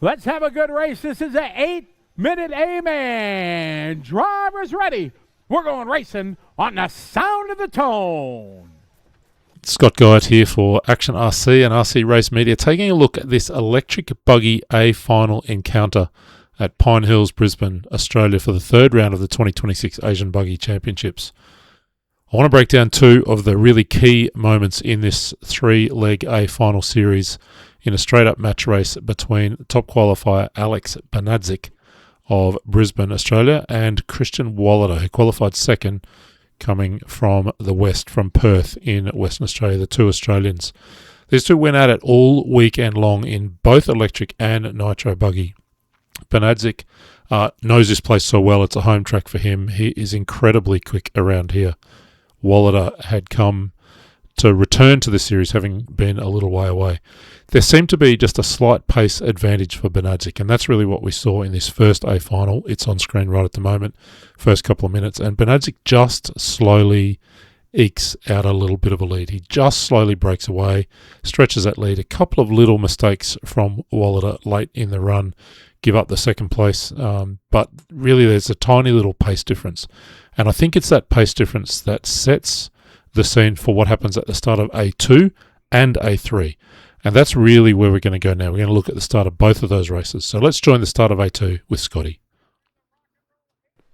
Let's have a good race. This is an 8-minute A-man. Drivers ready. We're going racing on the sound of the tone. Scott Guyatt here for Action RC and RC Race Media, taking a look at this electric buggy A final encounter at Pine Hills, Brisbane, Australia for the third round of the 2026 Asian Buggy Championships. I want to break down two of the really key moments in this three-leg A final series in a straight-up match race between top qualifier Alex Bernadzik of Brisbane, Australia, and Christian Wolhuter, who qualified second, coming from the west, from Perth in Western Australia, the two Australians. These two went at it all weekend long in both electric and nitro buggy. Bernadzik knows this place so well. It's a home track for him. He is incredibly quick around here. Wolhuter had come to return to the series, having been a little way away. There seemed to be just a slight pace advantage for Bernadzik, and that's really what we saw in this first A final. It's on screen right at the moment, first couple of minutes, and Bernadzik just slowly ekes out a little bit of a lead. He just slowly breaks away, stretches that lead. A couple of little mistakes from Wolhuter late in the run give up the second place, but really there's a tiny little pace difference, and I think it's that pace difference that sets the scene for what happens at the start of A2 and A3. And that's really where we're going to go now. We're going to look at the start of both of those races. So let's join the start of A2 with Scotty.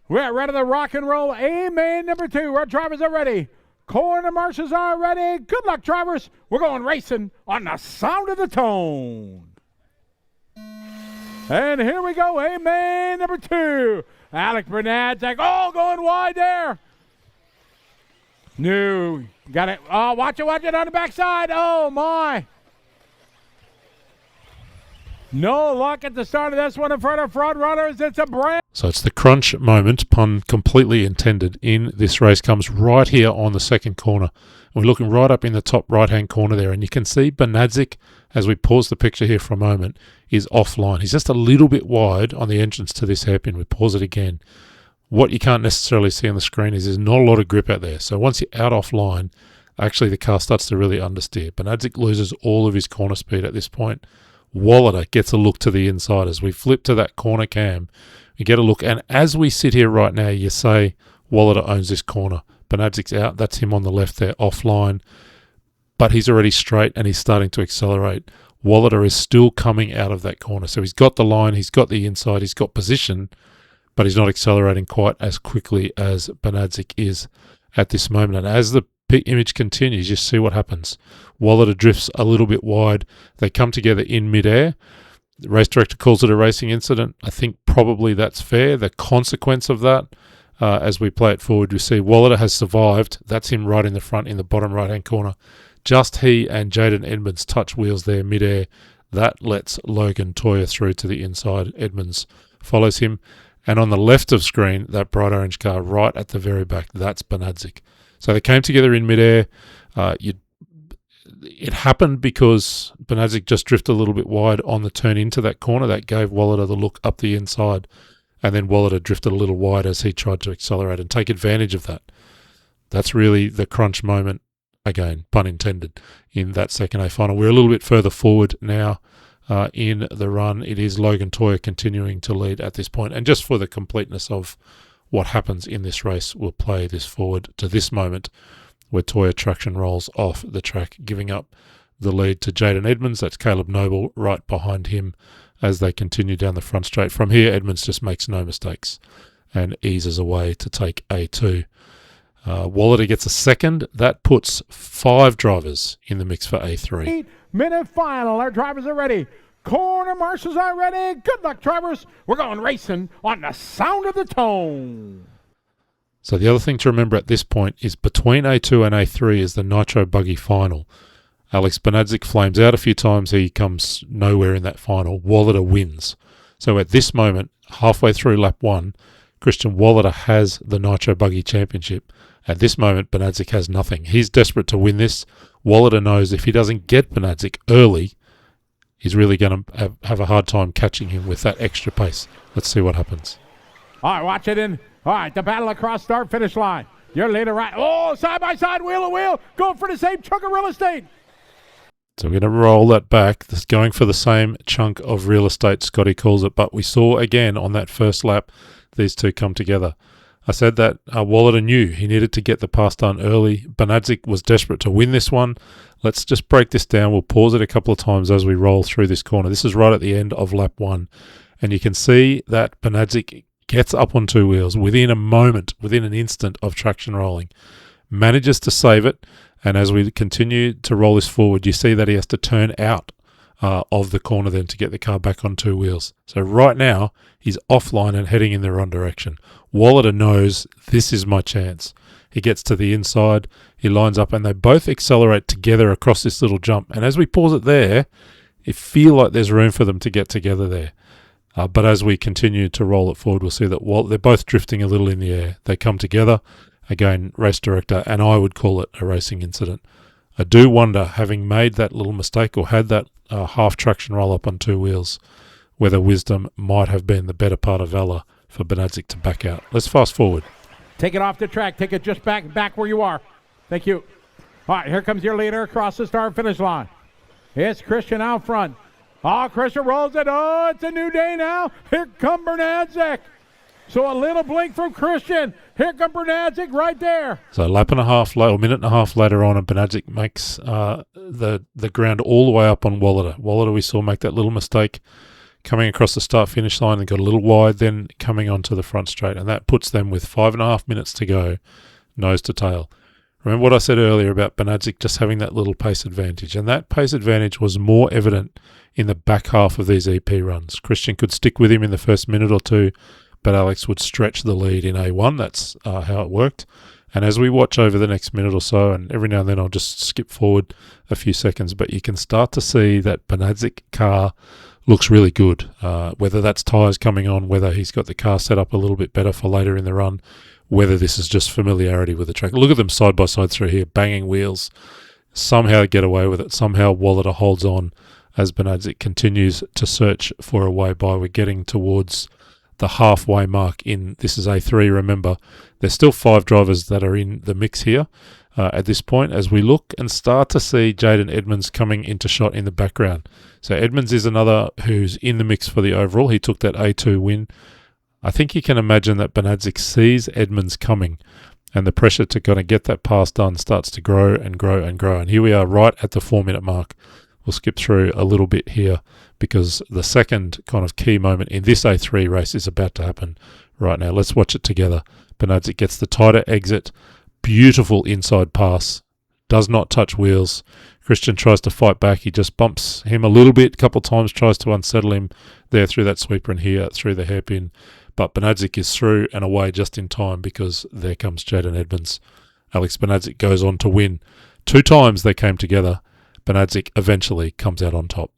We're ready to rock and roll. A-main number 2. Our drivers are ready. Corner marshals are ready. Good luck, drivers. We're going racing on the sound of the tone. And here we go. A-main number 2. Alex Bernadzik. Oh, going wide there. No, got it. Oh, watch it on the backside. Oh, my. No luck at the start of this one in front of front runners. It's a brand. So it's the crunch moment, pun completely intended, in this race comes right here on the second corner. And we're looking right up in the top right-hand corner there, and you can see Bernadzik, as we pause the picture here for a moment, is offline. He's just a little bit wide on the entrance to this hairpin. We pause it again. What you can't necessarily see on the screen is there's not a lot of grip out there. So once you're out offline, actually the car starts to really understeer. Bernadzik loses all of his corner speed at this point. Wolhuter gets a look to the inside. As we flip to that corner cam, we get a look. And as we sit here right now, you say Wolhuter owns this corner. Bernadzik's out. That's him on the left there, offline. But he's already straight and he's starting to accelerate. Wolhuter is still coming out of that corner. So he's got the line, he's got the inside, he's got position, but he's not accelerating quite as quickly as Bernadzik is at this moment. And as the image continues, you see what happens. Wolhuter drifts a little bit wide. They come together in midair. The race director calls it a racing incident. I think probably that's fair. The consequence of that, as we play it forward, we see Wolhuter has survived. That's him right in the front in the bottom right-hand corner. Just he and Jaden Edmonds touch wheels there midair. That lets Logan Toyer through to the inside. Edmonds follows him. And on the left of screen, that bright orange car right at the very back, that's Bernadzik. So they came together in midair. It happened because Bernadzik just drifted a little bit wide on the turn into that corner. That gave Wolhuter the look up the inside. And then Wolhuter drifted a little wide as he tried to accelerate and take advantage of that. That's really the crunch moment, again, pun intended, in that second A final. We're a little bit further forward now. In the run, it is Logan Toyer continuing to lead at this point. And just for the completeness of what happens in this race, we'll play this forward to this moment where Toyer traction rolls off the track, giving up the lead to Jaden Edmonds. That's Caleb Noble right behind him as they continue down the front straight. From here, Edmonds just makes no mistakes and eases away to take A2. Wolhuter gets a second. That puts 5 drivers in the mix for A3. 8-minute final. Our drivers are ready. Corner marshals are ready. Good luck, drivers. We're going racing on the sound of the tone. So the other thing to remember at this point is between A2 and A3 is the Nitro Buggy final. Alex Bernadzik flames out a few times. He comes nowhere in that final. Wolhuter wins. So at this moment, halfway through lap 1, Christian Wolhuter has the Nitro Buggy Championship. At this moment, Bernadzik has nothing. He's desperate to win this. Wolhuter knows if he doesn't get Bernadzik early, he's really going to have a hard time catching him with that extra pace. Let's see what happens. All right, watch it in. All right, the battle across start-finish line. Your leader right. Oh, side-by-side, wheel-to-wheel. Going for the same chunk of real estate. So we're going to roll that back. This is going for the same chunk of real estate, Scotty calls it, but we saw again on that first lap these two come together. I said that Wolhuter knew he needed to get the pass done early. Bernadzik was desperate to win this one. Let's just break this down. We'll pause it a couple of times as we roll through this corner. This is right at the end of lap 1. And you can see that Bernadzik gets up on 2 wheels within a moment, within an instant of traction rolling. Manages to save it. And as we continue to roll this forward, you see that he has to turn out of the corner then to get the car back on 2 wheels. So right now, he's offline and heading in the wrong direction. Wolhuter knows this is my chance. He gets to the inside, he lines up, and they both accelerate together across this little jump. And as we pause it there, it feels like there's room for them to get together there. But as we continue to roll it forward, we'll see that they're both drifting a little in the air. They come together. Again, race director, and I would call it a racing incident. I do wonder, having made that little mistake or had that half traction roll up on 2 wheels, whether wisdom might have been the better part of valor for Bernadzik to back out. Let's fast forward. Take it off the track. Take it just back where you are. Thank you. All right, here comes your leader across the start-finish line. It's Christian out front. Oh, Christian rolls it. Oh, it's a new day now. Here come Bernadzik. So a little blink from Christian. Here comes Bernadzik right there. So a lap and a half later, or minute and a half later on, and Bernadzik makes the ground all the way up on Wolhuter. Wolhuter we saw make that little mistake coming across the start-finish line and got a little wide, then coming onto the front straight. And that puts them with 5.5 minutes to go, nose to tail. Remember what I said earlier about Bernadzik just having that little pace advantage. And that pace advantage was more evident in the back half of these EP runs. Christian could stick with him in the first minute or two, but Alex would stretch the lead in A1. That's how it worked. And as we watch over the next minute or so, and every now and then I'll just skip forward a few seconds, but you can start to see that Bernadzik car looks really good. Whether that's tyres coming on, whether he's got the car set up a little bit better for later in the run, whether this is just familiarity with the track. Look at them side by side through here, banging wheels. Somehow get away with it. Somehow Wolhuter holds on as Bernadzik continues to search for a way by. We're getting towards the halfway mark in, this is A3, remember. There's still 5 drivers that are in the mix here at this point as we look and start to see Jaden Edmonds coming into shot in the background. So Edmonds is another who's in the mix for the overall. He took that A2 win. I think you can imagine that Bernadzik sees Edmonds coming and the pressure to kind of get that pass done starts to grow and grow and grow. And here we are right at the 4-minute mark. We'll skip through a little bit here because the second kind of key moment in this A3 race is about to happen right now. Let's watch it together. Bernadzik gets the tighter exit. Beautiful inside pass. Does not touch wheels. Christian tries to fight back. He just bumps him a little bit. A couple of times tries to unsettle him there through that sweeper and here through the hairpin. But Bernadzik is through and away just in time because there comes Jaden Edmonds. Alex Bernadzik goes on to win. 2 times they came together. Bernadzik eventually comes out on top.